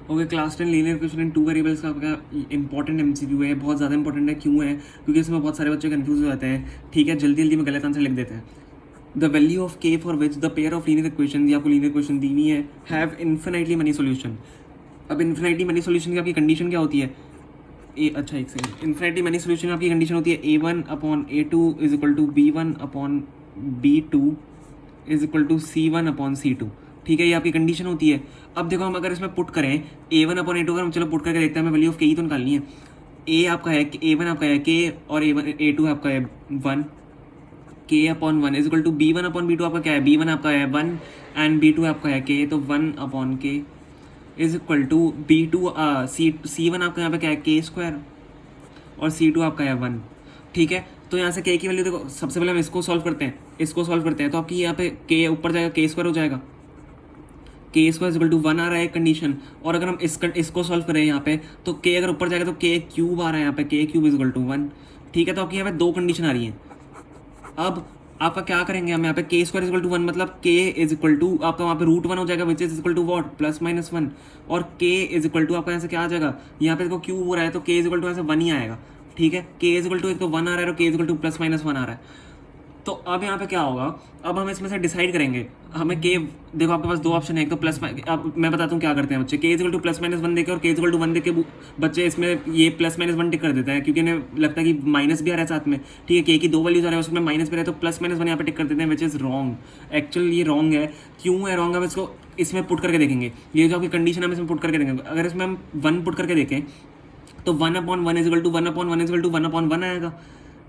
Okay, class 10 linear equation in 2 variables का आपका important MCQ है, बहुत ज़्यादा इंपॉर्टेंट है। क्यों है? क्योंकि इसमें बहुत सारे बच्चे कंफ्यूज हो जाते हैं। ठीक है, जल्दी जल्दी में गलत आंसर लिख देते हैं। The value of K for which the pair of linear equation, या आपको लीनियर इक्वेशन दी हुई है, हैव इन्फिनाइटली मनी सोल्यूशन। अब इन्फिनाइटली मनी सोल्यूशन की आपकी कंडीशन क्या होती है? अच्छा एक सेकंड, इन्फिनिटी मनी सोल्यूशन आपकी कंडीशन होती है A1/A2 is equal to B1/B2 is equal to C1/C2। ठीक है, ये आपकी कंडीशन होती है। अब देखो, हम अगर इसमें पुट करें A1/A2, अगर हम चलो पुट करके देखते हैं, हमें वैल्यू ऑफ के ही तो निकालनी है। A आपका है A1 आपका है K, और A2 आपका है 1। K/1 is equal to B1/B2 आपका क्या है? B1 आपका है 1 एंड B2 आपका है K, तो 1/K is equal to B2 C1 आपका यहाँ पे क्या है? K² और C2 आपका है 1। ठीक है, तो यहाँ से K की वैल्यू देखो, सबसे पहले हम इसको सॉल्व करते हैं, तो आपकी यहाँ पे K ऊपर जाएगा, K² हो जाएगा। K² इज इक्वल टू 1 आ रहा है कंडीशन। और अगर हम इसको सॉल्व करें यहाँ पे, तो K अगर ऊपर जाएगा तो K³ आ रहा है यहाँ पे, K³ इज इक्वल टू 1। ठीक है, तो आपकी यहाँ पे 2 कंडीशन आ रही हैं। अब आपका क्या करेंगे हम यहाँ पे? K² इज इक्वल टू 1 मतलब K इज इक्वल टू आपका वहाँ पे √1 हो जाएगा, which is equal to what? +-1। और K इज इक्वल टू आपका यहाँ से क्या आ जाएगा? यहाँ पे देखो क्यूब हो रहा है, तो K इज इक्वल टू यहाँ से 1 ही आएगा। ठीक है, K इज इक्वल टू एक तो 1 आ रहा है और K इज इक्वल टू +-1 आ रहा है। तो अब यहाँ पे क्या होगा? अब हम इसमें से डिसाइड करेंगे। हमें K, देखो आपके पास 2 ऑप्शन है, एक तो प्लस, अब मैं बताता हूँ क्या करते हैं बच्चे। K इज इक्वल टू +-1 देके और K इज इक्वल टू 1 देके बच्चे इसमें ये +-1 टिक कर देते हैं, क्योंकि इन्हें लगता है कि माइनस भी आ रहा है साथ में। ठीक है, K की 2 वैल्यूज आ रहे हैं, उसमें माइनस भी रहा है, तो +-1 यहाँ पे टिक कर देते हैं, विच इज़ रॉन्ग। एक्चुअली ये रॉन्ग है। क्यों है रॉन्ग? हम इसको इसमें पुट करके देखेंगे। ये जो आपकी कंडीशन हम इसमें पुट करके देखेंगे, अगर इसमें हम 1 पुट करके देखें तो 1/1 is equal to 1/1 is equal to 1/1 आएगा।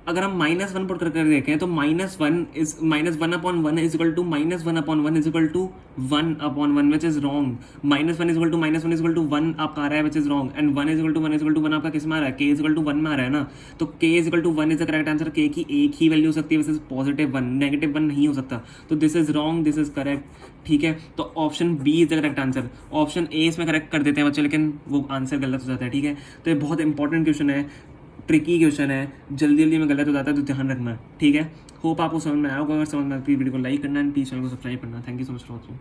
अगर हम -1 पुट करके देखें तो -1/1 is equal to -1/1 is equal to 1/1, which is wrong. -1 is equal to -1 is equal to 1 आपका आ रहा है, which is wrong. And 1 is equal to 1 is equal to 1 आपका किस में आ रहा है? K इज इक्वल टू 1 में आ रहा है ना। तो K is equal to 1 is the correct answer. K की एक ही वैल्यू हो सकती है, विच इज +1, -1 नहीं हो सकता। तो this is wrong, this is correct. ठीक है, तो option B is the correct answer. Option A इसमें करेक्ट कर देते हैं बच्चे, लेकिन वो आंसर गलत हो जाता है। ठीक है, तो ये बहुत इंपॉर्टेंट क्वेश्चन है, ट्रिकी क्वेश्चन है, जल्दी जल्दी में गलत हो जाता है, तो ध्यान रखना। ठीक है, होप आपको समझ में आया होगा। अगर समझ में आती है वीडियो को लाइक करना एंड प्लीज चैनल को सब्सक्राइब करना। Thank you so much for watching.